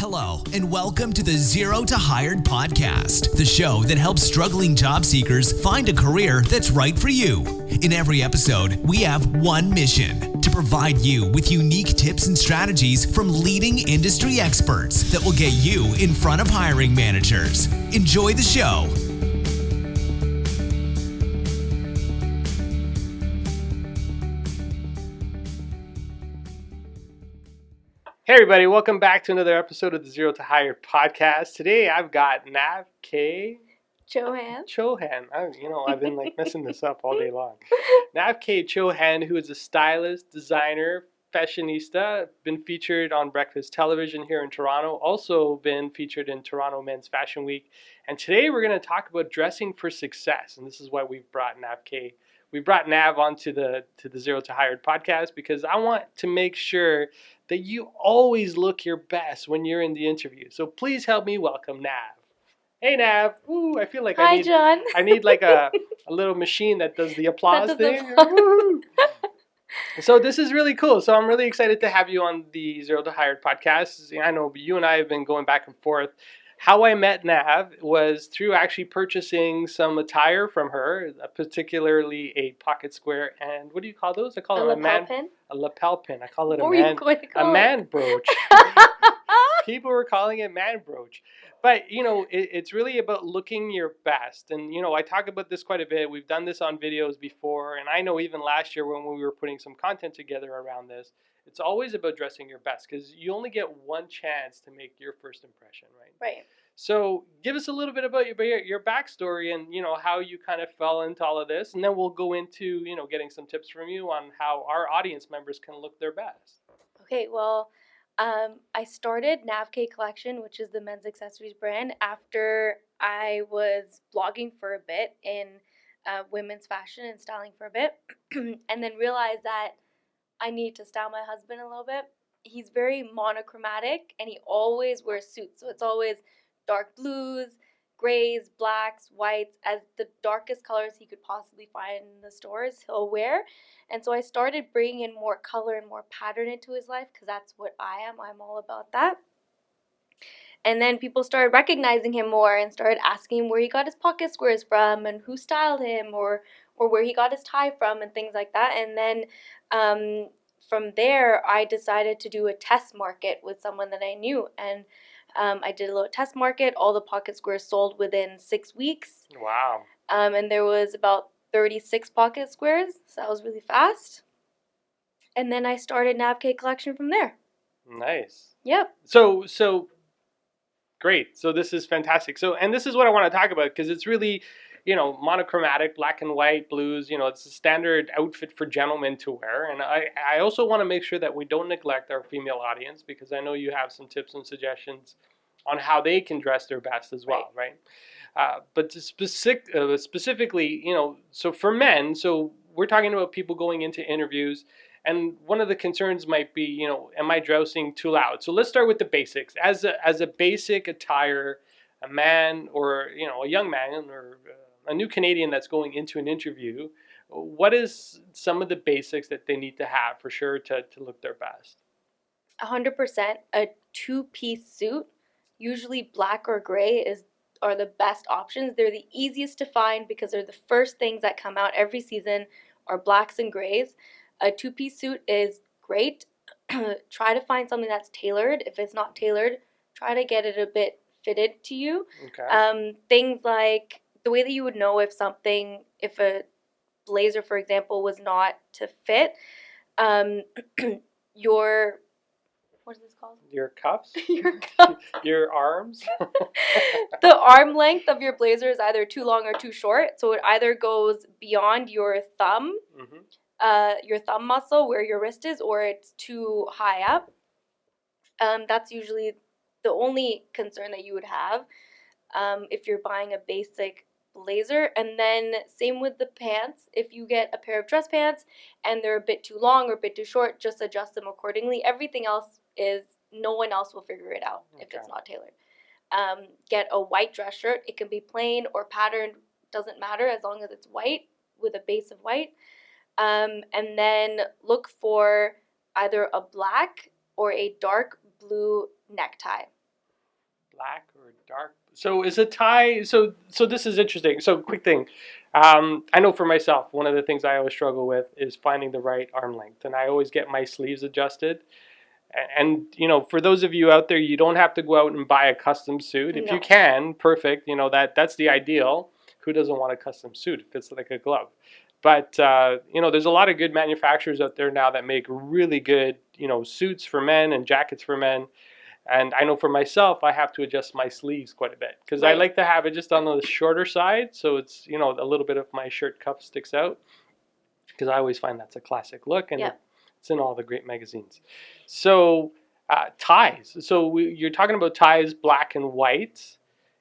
Hello, and welcome to the Zero to Hired podcast, the show that helps struggling job seekers find a career that's right for you. In every episode, we have one mission: to provide you with unique tips and strategies from leading industry experts that will get you in front of hiring managers. Enjoy the show. Hey everybody, welcome back to another episode of the Zero to Hire podcast. Today I've got Nav K Chohan. I've been messing this up all day long. Nav K Chohan, who is a stylist, designer, fashionista, been featured on breakfast television here in Toronto, also been featured in Toronto Men's Fashion Week. And today we're going to talk about dressing for success, and this is why we've brought Nav K. We brought Nav onto the Zero to Hired podcast because I want to make sure that you always look your best when you're in the interview. So please help me welcome Nav. Hey Nav. Ooh, I feel like Hi, John. I need like a little machine that does the applause thing. So this is really cool. So I'm really excited to have you on the Zero to Hired podcast. I know you and I have been going back and forth. How I met Nav was through actually purchasing some attire from her, particularly a pocket square and what do you call those? I call it a lapel pin. I call it a man brooch. People were calling it man brooch. But, it's really about looking your best. And, I talk about this quite a bit. We've done this on videos before. And I know even last year when we were putting some content together around this, it's always about dressing your best because you only get one chance to make your first impression, right? Right. So give us a little bit about your backstory and, how you kind of fell into all of this. And then we'll go into, getting some tips from you on how our audience members can look their best. Okay, well, I started Nav K Collection, which is the men's accessories brand, after I was blogging for a bit in women's fashion and styling for a bit, and then realized that I need to style my husband a little bit. He's very monochromatic, and he always wears suits, so it's always dark blues, grays, blacks, whites, as the darkest colors he could possibly find in the stores he'll wear. And so I started bringing in more color and more pattern into his life because that's what I am. I'm all about that. And then people started recognizing him more and started asking him where he got his pocket squares from and who styled him or where he got his tie from and things like that. And then from there, I decided to do a test market with someone that I knew. And I did a little test market. All the pocket squares sold within 6 weeks. Wow. And there was about 36 pocket squares, so that was really fast. And then I started Nav K Collection from there. Nice. Yep. So great. So this is fantastic. And this is what I want to talk about because it's really, monochromatic, black and white, blues. It's a standard outfit for gentlemen to wear. And I also want to make sure that we don't neglect our female audience because I know you have some tips and suggestions on how they can dress their best as well, right? But specifically, so for men, so we're talking about people going into interviews, and one of the concerns might be, am I dressing too loud? So let's start with the basics. As a basic attire, a man or, a young man or a new Canadian that's going into an interview, what is some of the basics that they need to have for sure to look their best? 100%. A two-piece suit, usually black or gray, are the best options. They're the easiest to find because they're the first things that come out every season are blacks and grays. A two-piece suit is great. Try to find something that's tailored. If it's not tailored, try to get it a bit fitted to you. Okay. Things like the way that you would know if a blazer, for example, was not to fit, what is this called? Your cuffs? Your cuffs. Your arms? The arm length of your blazer is either too long or too short. So it either goes beyond your thumb, your thumb muscle where your wrist is, or it's too high up. That's usually the only concern that you would have if you're buying a basic blazer. And then same with the pants. If you get a pair of dress pants and they're a bit too long or a bit too short, just adjust them accordingly. Everything else no one else will figure it out if it's not tailored. Get a white dress shirt. It can be plain or patterned, doesn't matter as long as it's white with a base of white. And then look for either a black or a dark blue necktie. black or dark. So is a tie? So this is interesting. So quick thing. I know for myself, one of the things I always struggle with is finding the right arm length, and I always get my sleeves adjusted. And for those of you out there, you don't have to go out and buy a custom suit. If you No. can, perfect. That's the ideal. Who doesn't want a custom suit? It fits like a glove. But there's a lot of good manufacturers out there now that make really good suits for men and jackets for men. And I know for myself, I have to adjust my sleeves quite a bit because I Right. like to have it just on the shorter side, so it's a little bit of my shirt cuff sticks out, because I always find that's a classic look, and Yep. it's in all the great magazines. So ties. So you're talking about ties, black and white,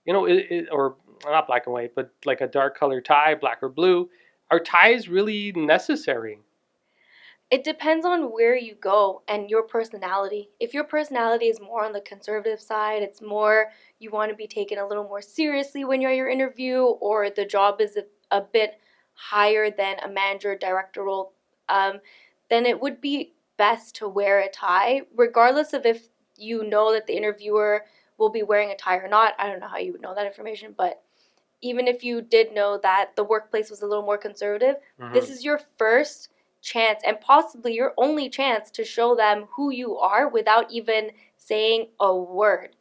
or not black and white, but like a dark color tie, black or blue. Are ties really necessary? It depends on where you go and your personality. If your personality is more on the conservative side, it's more you want to be taken a little more seriously when you're at your interview, or the job is a bit higher than a manager or director role, then it would be best to wear a tie, regardless of if you know that the interviewer will be wearing a tie or not. I don't know how you would know that information, but even if you did know that the workplace was a little more conservative, this is your first chance and possibly your only chance to show them who you are without even saying a word.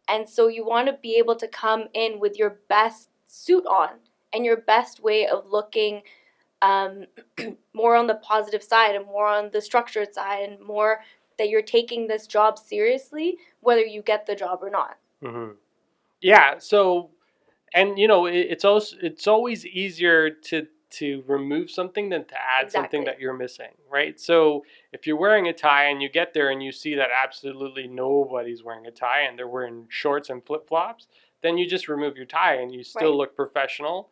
And so you want to be able to come in with your best suit on and your best way of looking, more on the positive side and more on the structured side, and more that you're taking this job seriously, whether you get the job or not. Mm-hmm. Yeah. So, and it's always easier to remove something than to add something Exactly. that you're missing, right? So if you're wearing a tie and you get there and you see that absolutely nobody's wearing a tie and they're wearing shorts and flip flops, then you just remove your tie and you still Right. look professional.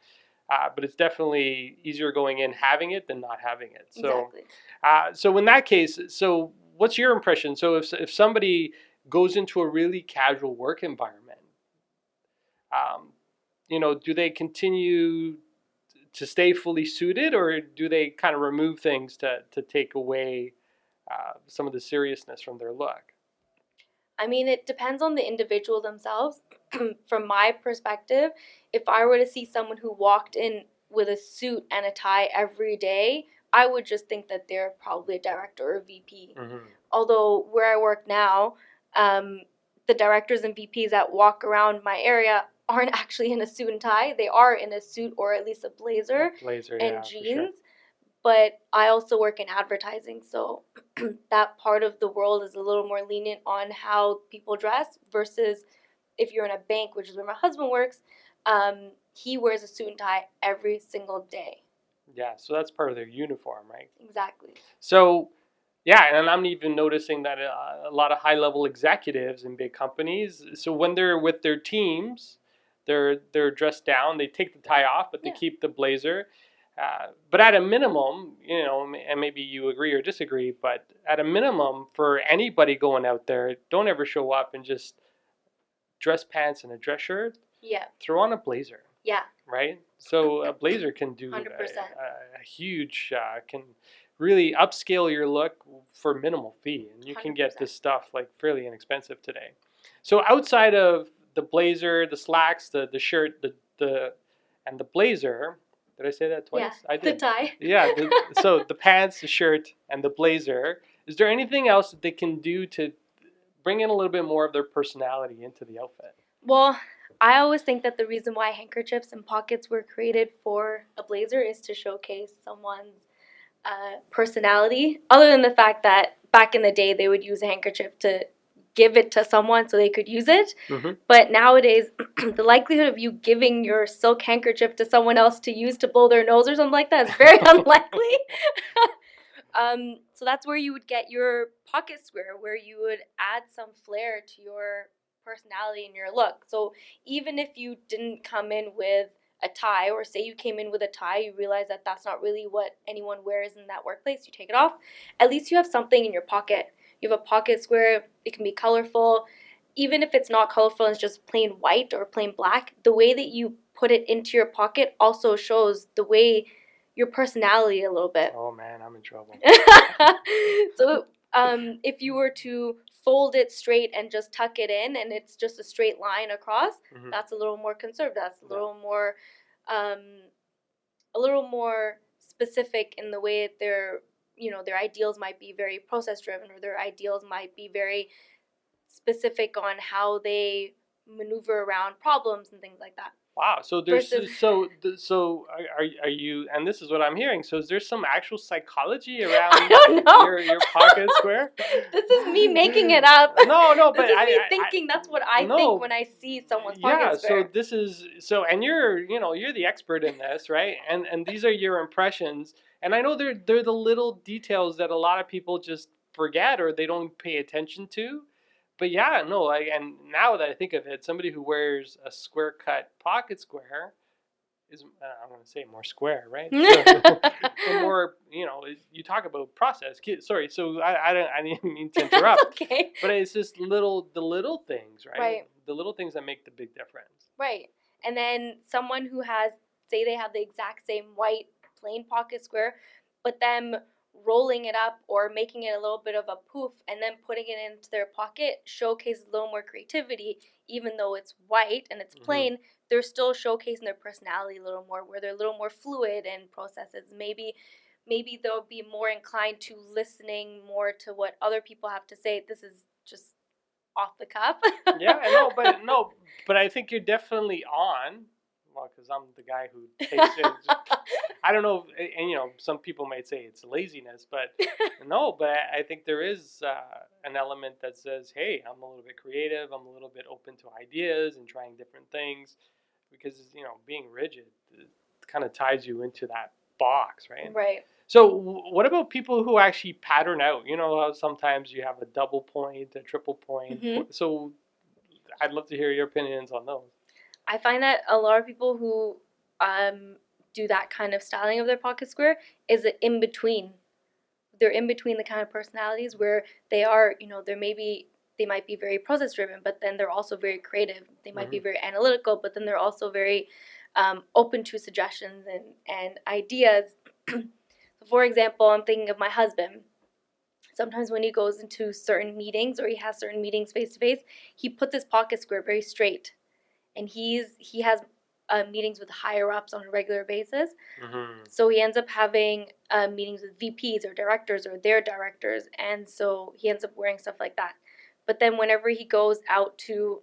But it's definitely easier going in having it than not having it. So, Exactly. so in that case, so what's your impression? So if somebody goes into a really casual work environment, um, do they continue to stay fully suited, or do they kind of remove things to take away some of the seriousness from their look? I mean, it depends on the individual themselves. From my perspective, if I were to see someone who walked in with a suit and a tie every day, I would just think that they're probably a director or a VP. Mm-hmm. Although where I work now, the directors and VPs that walk around my area aren't actually in a suit and tie. They are in a suit or at least a blazer Blazer, and yeah, for jeans. sure. But I also work in advertising, so that part of the world is a little more lenient on how people dress versus if you're in a bank, which is where my husband works. He wears a suit and tie every single day. Yeah, so that's part of their uniform, right? Exactly. So, yeah, and I'm even noticing that a lot of high-level executives in big companies, so when they're with their teams, they're dressed down. They take the tie off, but they Yeah. keep the blazer. But at a minimum, and maybe you agree or disagree, but at a minimum, for anybody going out there, don't ever show up in just dress pants and a dress shirt. Yeah. Throw on a blazer. Yeah. Right? So a blazer can do 100%. a huge, can really upscale your look for minimal fee. And you can get 100%. this stuff like fairly inexpensive today. So outside of the blazer, the slacks, the shirt, and the blazer, did I say that twice? Yeah. I did. The tie. Yeah. So the pants, the shirt, and the blazer. Is there anything else that they can do to bring in a little bit more of their personality into the outfit? Well, I always think that the reason why handkerchiefs and pockets were created for a blazer is to showcase someone's personality, other than the fact that back in the day they would use a handkerchief to give it to someone so they could use it. Mm-hmm. But nowadays, the likelihood of you giving your silk handkerchief to someone else to use to blow their nose or something like that is very unlikely. So that's where you would get your pocket square, where you would add some flair to your personality and your look. So even if you didn't come in with a tie, or say you came in with a tie, you realize that that's not really what anyone wears in that workplace, you take it off, at least you have something in your pocket. You have a pocket square, it can be colorful. Even if it's not colorful and it's just plain white or plain black, the way that you put it into your pocket also shows the way your personality a little bit. Oh man, I'm in trouble. So if you were to fold it straight and just tuck it in and it's just a straight line across, Mm-hmm. that's a little more conservative. That's a little more specific in the way that their ideals might be very process driven, or their ideals might be very specific on how they maneuver around problems and things like that. Wow. So there's Versus- so are you? And this is what I'm hearing. So is there some actual psychology around I don't know. your pocket square? This is me making it up. No, but this is me I thinking. That's what I no. think when I see someone's pocket square. So this is and you're the expert in this, right? And these are your impressions. And I know they're the little details that a lot of people just forget or they don't pay attention to. But yeah, no, and now that I think of it, somebody who wears a square cut pocket square is, I'm going to say more square, right? So more, you talk about process. Sorry, so I didn't mean to interrupt. That's okay. But it's just the little things, right? Right. The little things that make the big difference. Right. And then someone who has, say they have the exact same white plain pocket square, but them rolling it up or making it a little bit of a poof and then putting it into their pocket showcases a little more creativity. Even though it's white and it's plain, they're still showcasing their personality a little more, where they're a little more fluid in processes. Maybe they'll be more inclined to listening more to what other people have to say. This is just off the cuff. Yeah, but I think you're definitely on. Well, because I'm the guy who takes it. I don't know, and some people might say it's laziness, but no, but I think there is an element that says, hey, I'm a little bit creative, I'm a little bit open to ideas and trying different things, because being rigid kind of ties you into that box, right? Right. So what about people who actually pattern out? You know how sometimes you have a double point, a triple point. Mm-hmm. So I'd love to hear your opinions on those. I find that a lot of people who do that kind of styling of their pocket square is in between. They're in between the kind of personalities where they are, they might be very process driven, but then they're also very creative. They might be very analytical, but then they're also very open to suggestions and ideas. For example, I'm thinking of my husband. Sometimes when he goes into certain meetings or he has certain meetings face to face, he puts his pocket square very straight. And he has meetings with higher ups on a regular basis. Mm-hmm. So he ends up having meetings with VPs or directors or their directors. And so he ends up wearing stuff like that. But then whenever he goes out to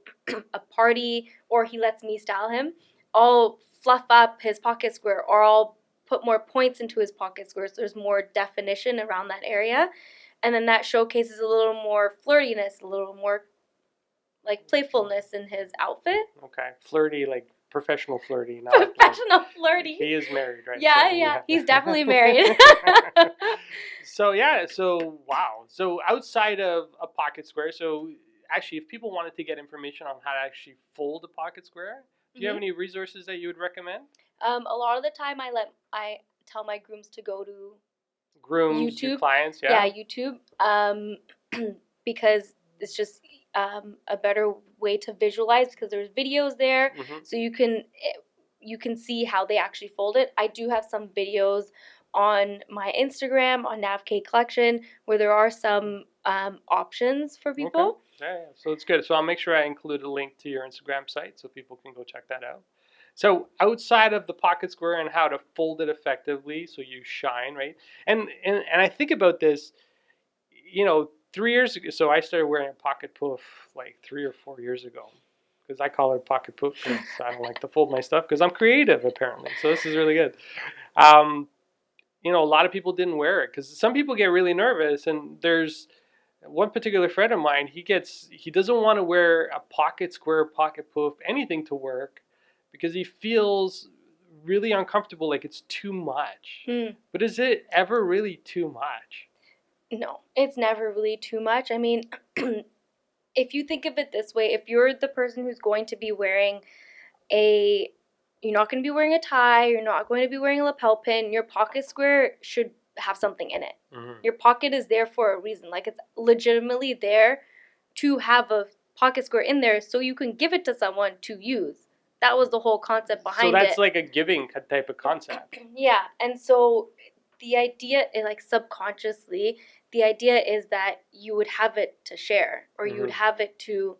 a party or he lets me style him, I'll fluff up his pocket square or I'll put more points into his pocket square so there's more definition around that area. And then that showcases a little more flirtiness, a little more like playfulness in his outfit. Okay, flirty, like professional flirty. Not professional flirty. He is married, right? Yeah, he's definitely married. So wow. So outside of a pocket square, so actually, if people wanted to get information on how to actually fold a pocket square, do you have any resources that you would recommend? A lot of the time, I tell my grooms to go to YouTube, your clients, yeah, YouTube, because it's just a better way to visualize because there's videos there, so you can see how they actually fold it. I do have some videos on my Instagram on Nav K Collection where there are some options for people. Okay. Yeah, so it's good. So I'll make sure I include a link to your Instagram site so people can go check that out. So outside of the pocket square and how to fold it effectively so you shine, right? And I think about this, 3 years ago, so I started wearing a pocket poof like 3 or 4 years ago because I call it pocket poof because I don't like to fold my stuff because I'm creative apparently. So this is really good. A lot of people didn't wear it because some people get really nervous, and there's one particular friend of mine, he doesn't want to wear a pocket square, pocket poof, anything to work because he feels really uncomfortable, like it's too much. But is it ever really too much? No, it's never really too much. I mean, if you think of it this way, if you're the person who's going to be wearing you're not going to be wearing a tie, you're not going to be wearing a lapel pin, your pocket square should have something in it. Your pocket is there for a reason. Like, it's legitimately there to have a pocket square in there so you can give it to someone to use. That was the whole concept behind it. So that's like a giving type of concept. Yeah, and so the idea is, like, subconsciously, the idea is that you would have it to share, or you would have it to,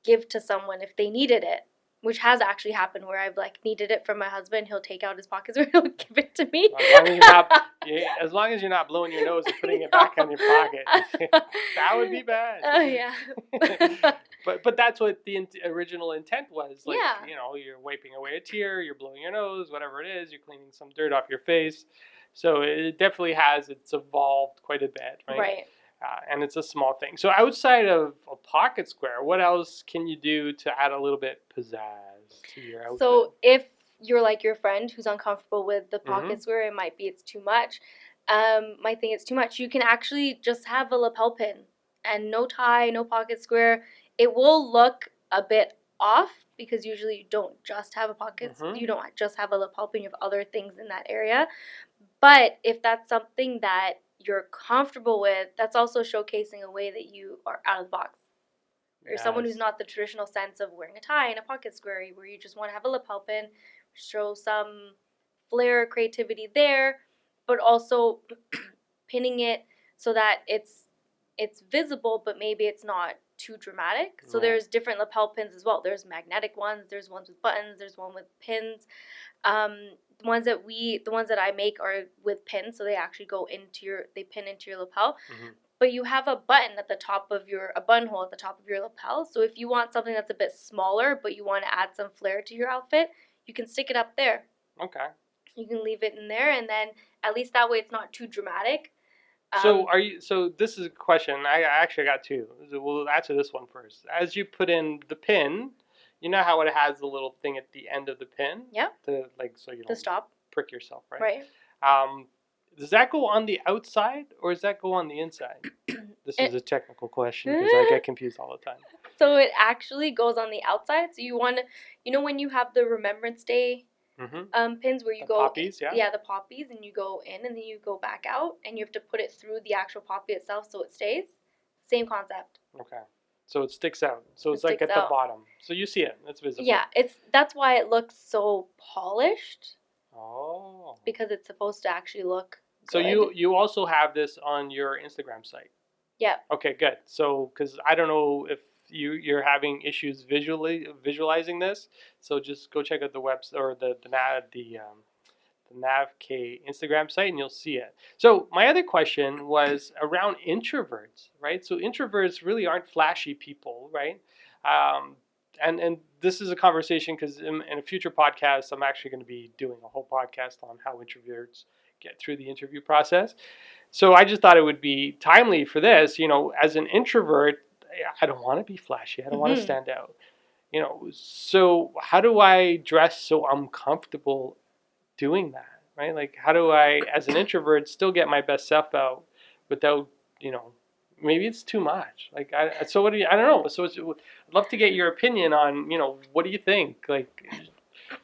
give to someone if they needed it, which has actually happened where I've needed it from my husband. He'll take out his pockets or he'll give it to me. As long as you're not blowing your nose and putting it back on your pocket, that would be bad. Oh yeah. But that's what the original intent was. Yeah. You're wiping away a tear, you're blowing your nose, whatever it is, you're cleaning some dirt off your face. So it definitely it's evolved quite a bit, right? Right. And it's a small thing. So outside of a pocket square, what else can you do to add a little bit pizzazz to your outfit? So if you're like your friend who's uncomfortable with the pocket square, it might be it's too much. Might think it's too much. You can actually just have a lapel pin and no tie, no pocket square. It will look a bit off because usually you don't just have a pocket. You don't just have a lapel pin. You have other things in that area. But if that's something that you're comfortable with, that's also showcasing a way that you are out of the box. You're someone who's not the traditional sense of wearing a tie and a pocket square, where you just want to have a lapel pin, show some flair, creativity there, but also pinning it so that it's visible, but maybe it's not too dramatic. So there's different lapel pins as well. There's magnetic ones, there's ones with buttons, there's one with pins. The ones that I make are with pins, so they actually they pin into your lapel. But you have a button at the top of a buttonhole at the top of your lapel. So if you want something that's a bit smaller, but you want to add some flair to your outfit, you can stick it up there. Okay. You can leave it in there, and then at least that way it's not too dramatic. So this is a question. I actually got two. We'll answer this one first. As you put in the pin, you know how it has the little thing at the end of the pin? Yeah. So you don't stop. Prick yourself, right? Right. Does that go on the outside or does that go on the inside? This is a technical question because I get confused all the time. So it actually goes on the outside. So you want to, when you have the Remembrance Day pins where you go poppies, the poppies, and you go in and then you go back out and you have to put it through the actual poppy itself so it stays. Same concept. Okay. So it sticks out. So it's like at the bottom. So you see it. It's visible. Yeah, that's why it looks so polished. Oh. Because it's supposed to actually look good. So you also have this on your Instagram site. Yeah. Okay, good. So because I don't know if you're having issues visualizing this, so just go check out the website or the Nav K Instagram site, and you'll see it. So my other question was around introverts, right? So introverts really aren't flashy people, right? And this is a conversation because in a future podcast, I'm actually going to be doing a whole podcast on how introverts get through the interview process. So I just thought it would be timely for this. As an introvert, I don't want to be flashy. I don't want to stand out. So how do I dress so I'm comfortable doing that, right? Like, how do I, as an introvert, still get my best self out without, maybe it's too much. Like, I don't know. So I'd love to get your opinion on, what do you think? Like,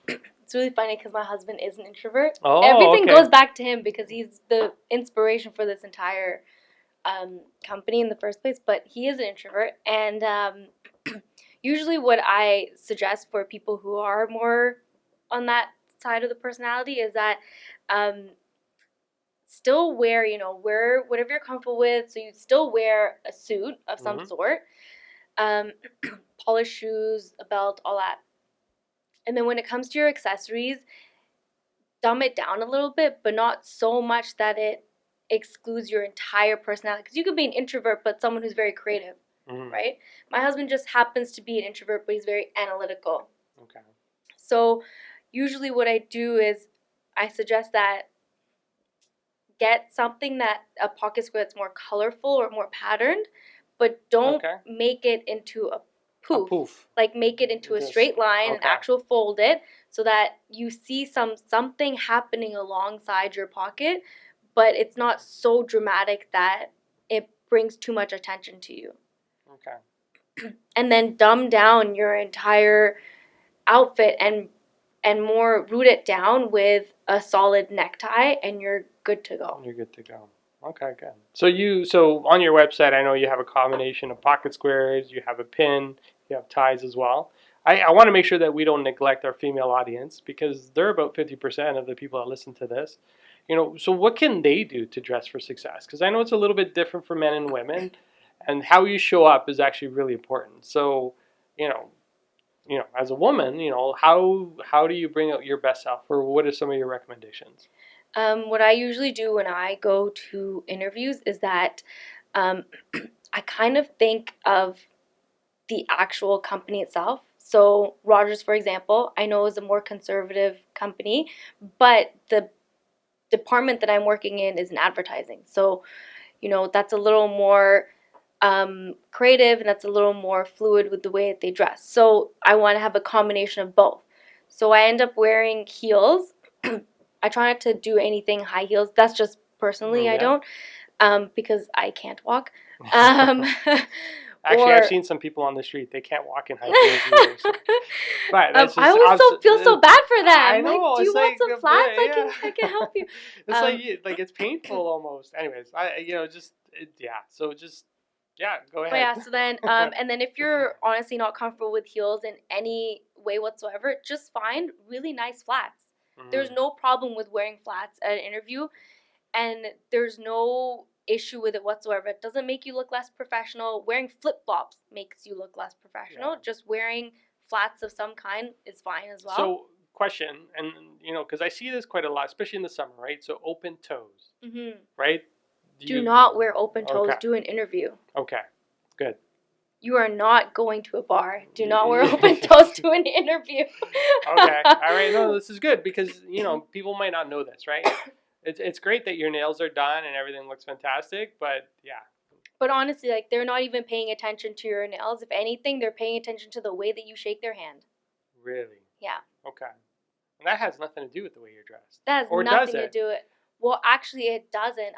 it's really funny because my husband is an introvert. Oh, everything goes back to him because he's the inspiration for this entire company in the first place. But he is an introvert, and usually what I suggest for people who are more on that side of the personality is that still wear whatever you're comfortable with. So you still wear a suit of some sort, polished shoes, a belt, all that. And then when it comes to your accessories, dumb it down a little bit, but not so much that it excludes your entire personality. Because you could be an introvert, but someone who's very creative, right? My husband just happens to be an introvert, but he's very analytical. Okay. So usually what I do is I suggest that get something a pocket square that's more colorful or more patterned, but don't make it into a poof. Like make it into a straight line and actual fold it so that you see something happening alongside your pocket, but it's not so dramatic that it brings too much attention to you. Okay. And then dumb down your entire outfit and more root it down with a solid necktie, and you're good to go. Okay, good. So on your website, I know you have a combination of pocket squares, you have a pin, you have ties as well. I want to make sure that we don't neglect our female audience because they're about 50% of the people that listen to this. So what can they do to dress for success? Because I know it's a little bit different for men and women, and how you show up is actually really important. So, you know, as a woman, how do you bring out your best self, or what are some of your recommendations? What I usually do when I go to interviews is that I kind of think of the actual company itself. So Rogers, for example, I know is a more conservative company, but the department that I'm working in is in advertising. So, that's a little more creative and that's a little more fluid with the way that they dress. So I want to have a combination of both. So I end up wearing heels. I try not to do anything high heels. That's just personally, I don't, because I can't walk. Um, Actually, or I've seen some people on the street. They can't walk in high heels either. So. But that's just, I always feel so bad for them. I know. Like, do you want some flats? Yeah. I can help you. It's like it's painful almost. Anyways, go ahead. But yeah, so then and then if you're honestly not comfortable with heels in any way whatsoever, just find really nice flats. Mm-hmm. There's no problem with wearing flats at an interview, and there's no issue with it whatsoever. It doesn't make you look less professional. Wearing flip-flops makes you look less professional. Yeah. Just wearing flats of some kind is fine as well. So, question, and because I see this quite a lot, especially in the summer, right? So, open toes, right? Do not wear open toes. Okay. Do an interview. Okay, good. You are not going to a bar. Do not wear open toes to an interview. Okay, all right. No, this is good because people might not know this, right? It's great that your nails are done and everything looks fantastic, but yeah. But honestly, like, they're not even paying attention to your nails. If anything, they're paying attention to the way that you shake their hand. Really? Yeah. Okay. And that has nothing to do with the way you're dressed. That has nothing to do with it. Well, actually, it doesn't.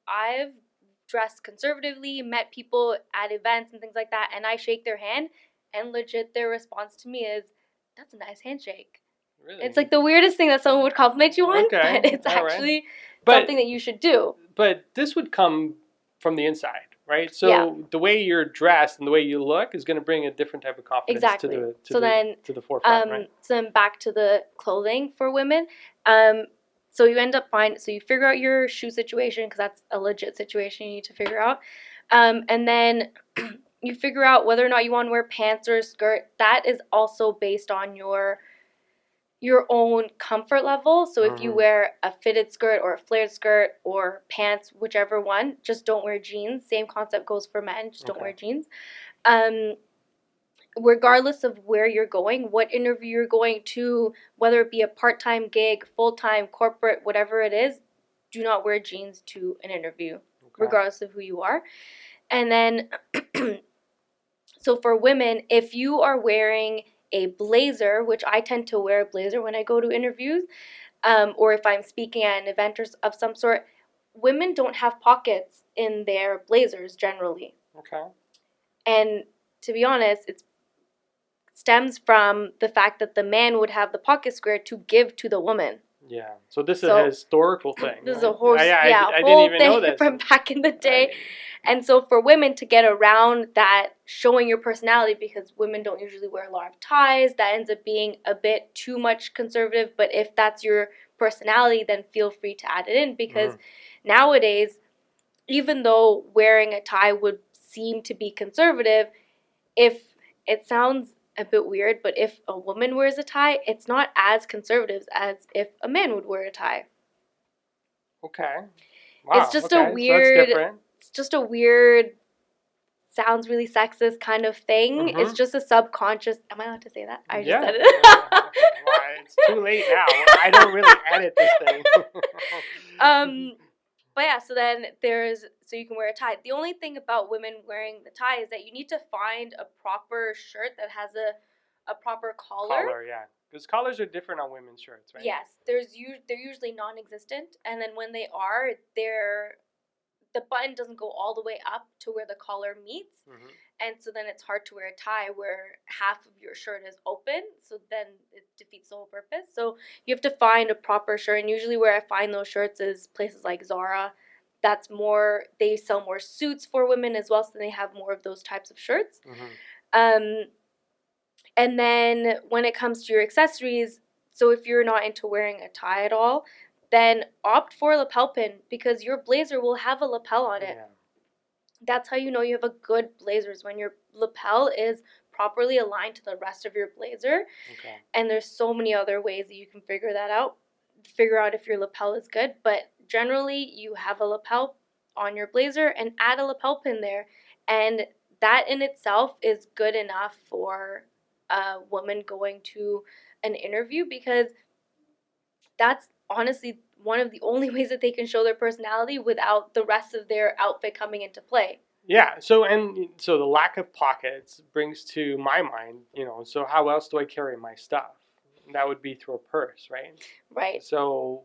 I've dressed conservatively, met people at events and things like that, and I shake their hand, and legit, their response to me is, "That's a nice handshake." Really? It's like the weirdest thing that someone would compliment you on, okay. but it's actually something that you should do. But this would come from the inside, right? So the way you're dressed and the way you look is going to bring a different type of confidence to the forefront, right? So then back to the clothing for women. So you end up so you figure out your shoe situation, because that's a legit situation you need to figure out. And then you figure out whether or not you want to wear pants or a skirt. That is also based on your own comfort level. So if you wear a fitted skirt or a flared skirt or pants, whichever one, just don't wear jeans. Same concept goes for men. Just don't wear jeans. Regardless of where you're going, what interview you're going to, whether it be a part-time gig, full-time, corporate, whatever it is, do not wear jeans to an interview, regardless of who you are. And then, so for women, if you are wearing a blazer, which I tend to wear a blazer when I go to interviews, or if I'm speaking at an event of some sort, women don't have pockets in their blazers generally. Okay. And to be honest, it stems from the fact that the man would have the pocket square to give to the woman. Yeah. So this is a historical thing. This is right? a whole, I whole didn't even thing know this. from back in the day. And so for women to get around that, showing your personality, because women don't usually wear a lot of ties, that ends up being a bit too much conservative. But if that's your personality, then feel free to add it in, because nowadays, even though wearing a tie would seem to be conservative, if it sounds a bit weird, but if a woman wears a tie, it's not as conservative as if a man would wear a tie. Okay. Wow. It's just a weird. So that's different. It's just a weird, sounds really sexist kind of thing. It's just a subconscious. Am I allowed to say that? I just said it. Well, it's too late now. I don't really edit this thing. But yeah, so then so you can wear a tie. The only thing about women wearing the tie is that you need to find a proper shirt that has a proper collar. Collar, yeah. Because collars are different on women's shirts, right? Yes, they're usually non-existent, and then when they are, the button doesn't go all the way up to where the collar meets, and so then it's hard to wear a tie where half of your shirt is open, so then it defeats the whole purpose. So you have to find a proper shirt, and usually where I find those shirts is places like Zara. They sell more suits for women as well, so they have more of those types of shirts. And then when it comes to your accessories, so if you're not into wearing a tie at all, then opt for a lapel pin because your blazer will have a lapel on it. Yeah. That's how you know you have a good blazer, is when your lapel is properly aligned to the rest of your blazer. Okay. And there's so many other ways that you can figure that out. Figure out if your lapel is good, but generally you have a lapel on your blazer and add a lapel pin there, and that in itself is good enough for a woman going to an interview, because that's honestly one of the only ways that they can show their personality without the rest of their outfit coming into play. Yeah. So the lack of pockets brings to my mind, so how else do I carry my stuff? That would be through a purse, right? Right. So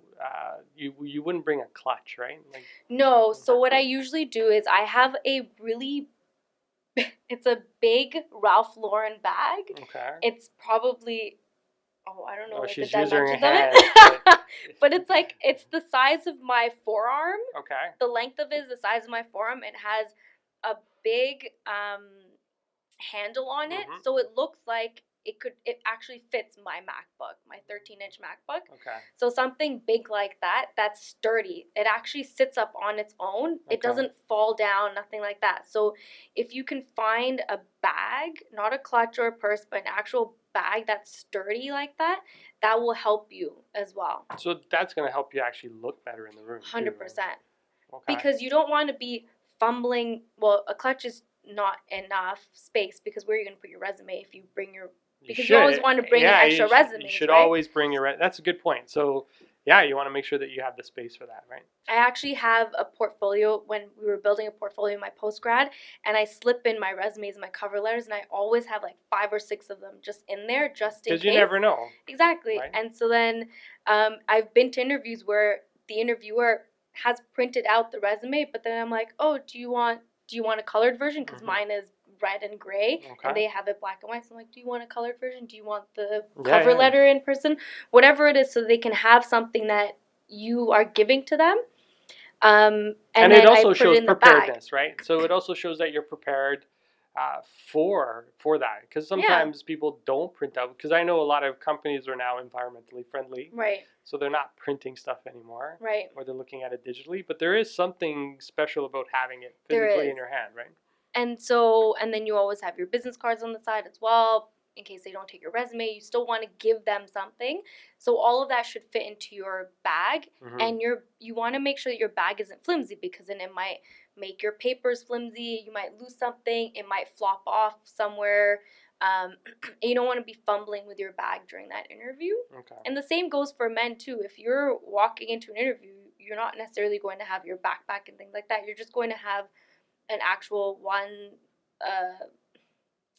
you wouldn't bring a clutch, right? Like, No. So what I usually do is I have a really it's a big Ralph Lauren bag. okay. It's probably, I don't know, like the she's using her dimensions of hands, it. But it's the size of my forearm. Okay. The length of it is the size of my forearm. It has a big handle on it, Mhm. so it looks like it actually fits my MacBook, my 13-inch MacBook. Okay. So something big like that, that's sturdy. It actually sits up on its own. Okay. It doesn't fall down, nothing like that. So if you can find a bag, not a clutch or a purse, but an actual bag that's sturdy like that, that will help you as well. So that's going to help you actually look better in the room. 100%. Okay. Because you don't want to be fumbling. Well, a clutch is not enough space, because where are you going to put your resume if you bring your... Because you always want to bring an extra resume. You should right? always bring your... That's a good point. So, yeah, you want to make sure that you have the space for that, right? I actually have a portfolio when we were building a portfolio in my postgrad, and I slip in my resumes and my cover letters, and I always have like 5 or 6 of them just in there, just in case. Because you never know. Exactly. Right? And so then I've been to interviews where the interviewer has printed out the resume, but then I'm like, oh, do you want a colored version? Because mine is red and gray, and they have it black and white. So I'm like, do you want a colored version? Do you want the cover letter in person? Whatever it is, so they can have something that you are giving to them. And it also shows preparedness, right? So it also shows that you're prepared for that. Because sometimes people don't print out. Because I know a lot of companies are now environmentally friendly. Right. So they're not printing stuff anymore. Right. Or they're looking at it digitally. But there is something special about having it physically in your hand, right? And then you always have your business cards on the side as well, in case they don't take your resume. You still want to give them something. So all of that should fit into your bag. Mm-hmm. And you want to make sure that your bag isn't flimsy, because then it might make your papers flimsy. You might lose something. It might flop off somewhere. You don't want to be fumbling with your bag during that interview. Okay. And the same goes for men too. If you're walking into an interview, you're not necessarily going to have your backpack and things like that. You're just going to have an actual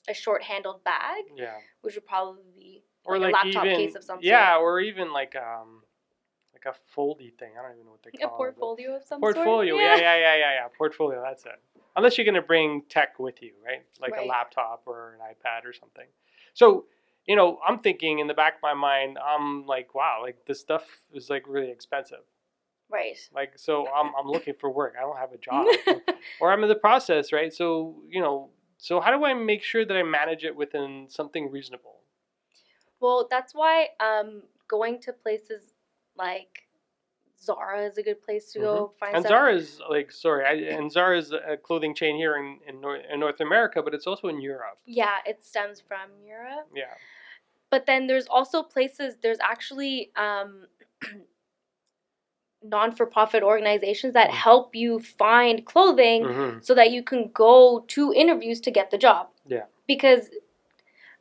a short-handled bag, which would probably be like a laptop case of some sort. Yeah, or even like a foldy thing. I don't even know what they call it. A portfolio of some portfolio. sort? Yeah. Portfolio, that's it. Unless you're going to bring tech with you, right? Like Right. a laptop or an iPad or something. So, I'm thinking in the back of my mind, I'm like, wow, like this stuff is like really expensive. Right. Like, so I'm looking for work. I don't have a job. Or I'm in the process, right? So, so how do I make sure that I manage it within something reasonable? Well, that's why going to places like Zara is a good place to go find and stuff. Zara's Zara's a clothing chain here in North America, but it's also in Europe. Yeah, it stems from Europe. Yeah. But then there's also there's actually non-for-profit organizations that help you find clothing so that you can go to interviews to get the job. Yeah. Because,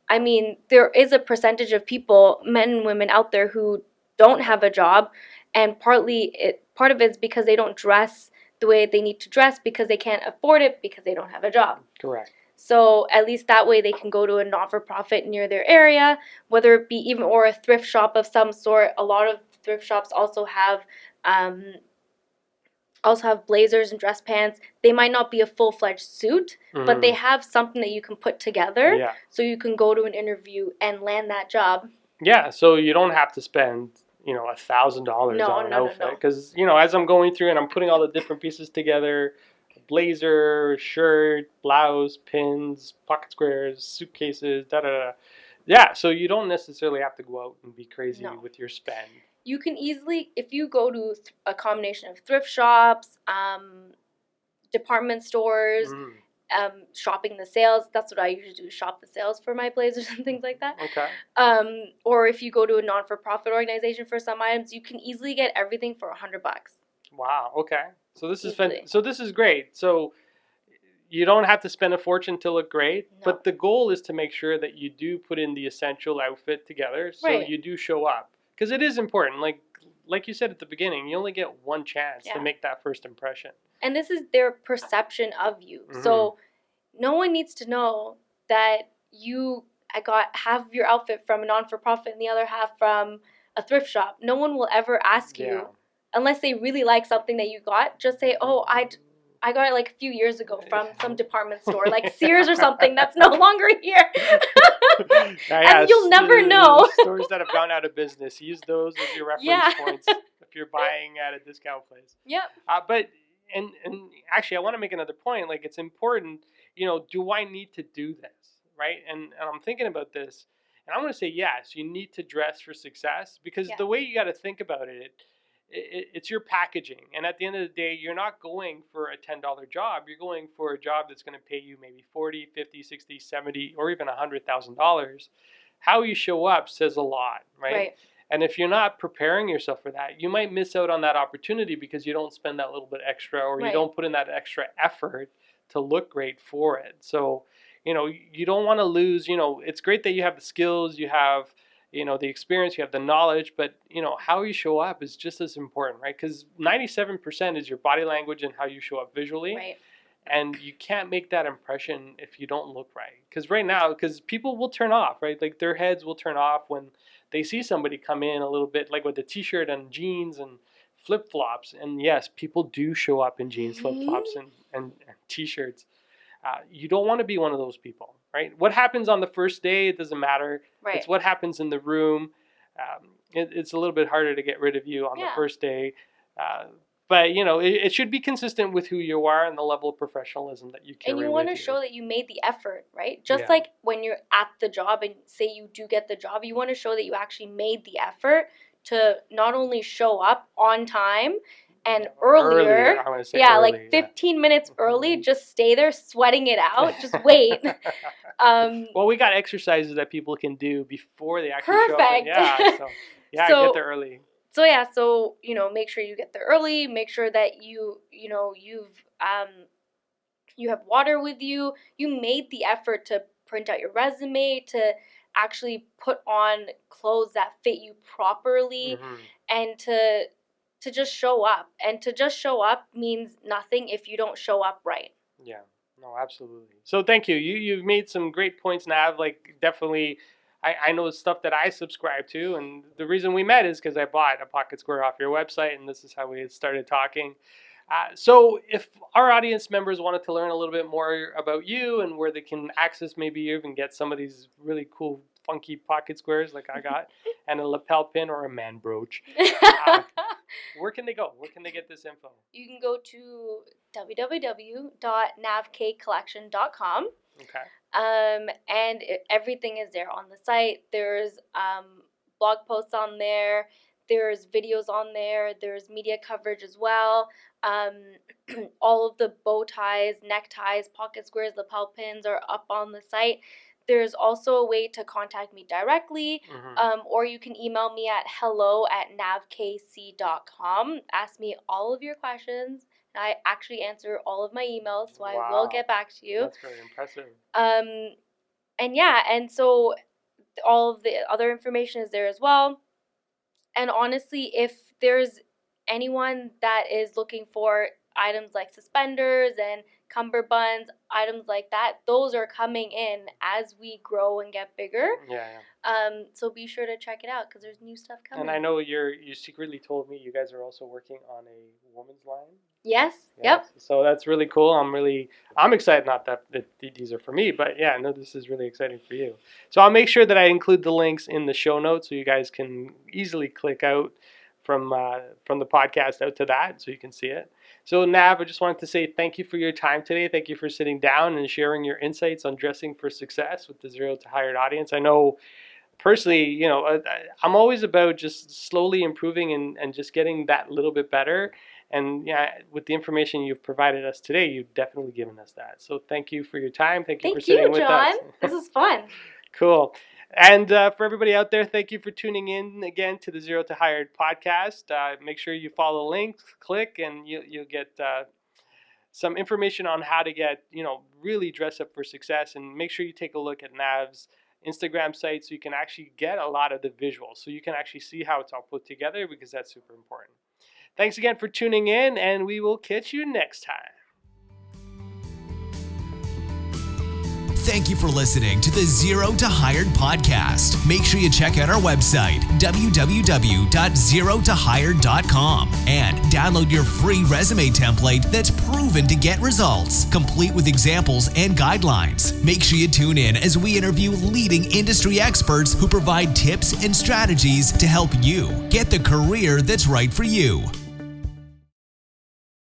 I mean, there is a percentage of people, men and women out there, who don't have a job, and part of it is because they don't dress the way they need to dress because they can't afford it because they don't have a job. Correct. So at least that way they can go to a not-for-profit near their area, whether it be or a thrift shop of some sort. A lot of thrift shops also have blazers and dress pants. They might not be a full-fledged suit, but they have something that you can put together so you can go to an interview and land that job. Yeah, so you don't have to spend, $1,000 on an outfit. Because, as I'm going through and I'm putting all the different pieces together, blazer, shirt, blouse, pins, pocket squares, suitcases, da-da-da. Yeah, so you don't necessarily have to go out and be crazy with your spend. you can easily, if you go to a combination of thrift shops, department stores, Mm. shopping the sales. That's what I usually do, shop the sales for my blazers and things like that. Okay. Or if you go to a non-for-profit organization for some items, you can easily get everything for $100. Wow. Okay. So this is Easily. so this is great. So you don't have to spend a fortune to look great, No. but the goal is to make sure that you do put in the essential outfit together, so Right. you do show up, because it is important. Like you said at the beginning, you only get one chance to Yeah. make that first impression. And this is their perception of you. Mhm. So no one needs to know that you have your outfit from a non-for-profit and the other half from a thrift shop. No one will ever ask Yeah. you, unless they really like something that you got. Just say, oh, I got it like a few years ago from some department store, like Sears or something that's no longer here. And you'll never know. Stores that have gone out of business, use those as your reference points if you're buying at a discount place. Yep. But and actually, I want to make another point. Like, it's important. Do I need to do this, right? And I'm thinking about this, and I'm going to say yes. You need to dress for success, because the way you got to think about it's your packaging. And at the end of the day, you're not going for a $10 job. You're going for a job that's going to pay you maybe 40, 50, 60, 70, or even $100,000. How you show up says a lot, right? And if you're not preparing yourself for that, you might miss out on that opportunity because you don't spend that little bit extra, or you don't put in that extra effort to look great for it. So, you don't want to lose. It's great that you have the skills, you have the experience, you have the knowledge, but how you show up is just as important, right? Because 97% is your body language and how you show up visually. Right. And you can't make that impression if you don't look right. Because people will turn off, right? Like, their heads will turn off when they see somebody come in a little bit like with a t-shirt and jeans and flip-flops. And yes, people do show up in jeans, flip-flops, and t-shirts. You don't want to be one of those people, right? What happens on the first day, it doesn't matter. Right. It's what happens in the room. It's a little bit harder to get rid of you on the first day. But, it should be consistent with who you are and the level of professionalism that you carry with you. And you want to show that you made the effort, right? Just like when you're at the job and say you do get the job, you want to show that you actually made the effort to not only show up on time and earlier. I want to say early, like 15 minutes early, just stay there sweating it out, just wait. Well, we got exercises that people can do before they actually show up. Perfect. Get there early. So make sure you get there early. Make sure that you have water with you. You made the effort to print out your resume, to actually put on clothes that fit you properly, and to just show up. And to just show up means nothing if you don't show up right. Yeah. No, absolutely. So thank you. You've made some great points, Nav. Like, definitely. I know stuff that I subscribe to, and the reason we met is because I bought a pocket square off your website, and this is how we started talking. So if our audience members wanted to learn a little bit more about you and where they can access, maybe even get some of these really cool, funky pocket squares like I got, and a lapel pin or a man brooch, where can they go? Where can they get this info? You can go to www.navkcollection.com. Okay. And everything is there on the site. There's blog posts on there. There's videos on there. There's media coverage as well. All of the bow ties, neckties, pocket squares, lapel pins are up on the site. There's also a way to contact me directly, or you can email me at hello@navkc.com. Ask me all of your questions. I actually answer all of my emails, so I will get back to you. That's very impressive. And so all of the other information is there as well. And honestly, if there's anyone that is looking for items like suspenders and cummerbunds, items like that, those are coming in as we grow and get bigger. So be sure to check it out because there's new stuff coming. And I know you secretly told me you guys are also working on a woman's line. Yes. Yep. So that's really cool. I'm excited. Not that these are for me, but yeah, I know this is really exciting for you. So I'll make sure that I include the links in the show notes so you guys can easily click out from the podcast out to that so you can see it. So Nav, I just wanted to say thank you for your time today. Thank you for sitting down and sharing your insights on dressing for success with the Zero to Hired audience. I know personally, I'm always about just slowly improving and just getting that little bit better. And yeah, with the information you've provided us today, you've definitely given us that. So thank you for your time. Thank you for sitting with John. us. This is fun. Cool. And for everybody out there, thank you for tuning in again to the Zero to Hired podcast. Make sure you follow the links, click, and you'll get some information on how to get, really dress up for success. And make sure you take a look at Nav's Instagram site so you can actually get a lot of the visuals. So you can actually see how it's all put together, because that's super important. Thanks again for tuning in, and we will catch you next time. Thank you for listening to the Zero to Hired podcast. Make sure you check out our website, www.zerotohired.com, and download your free resume template that's proven to get results, complete with examples and guidelines. Make sure you tune in as we interview leading industry experts who provide tips and strategies to help you get the career that's right for you.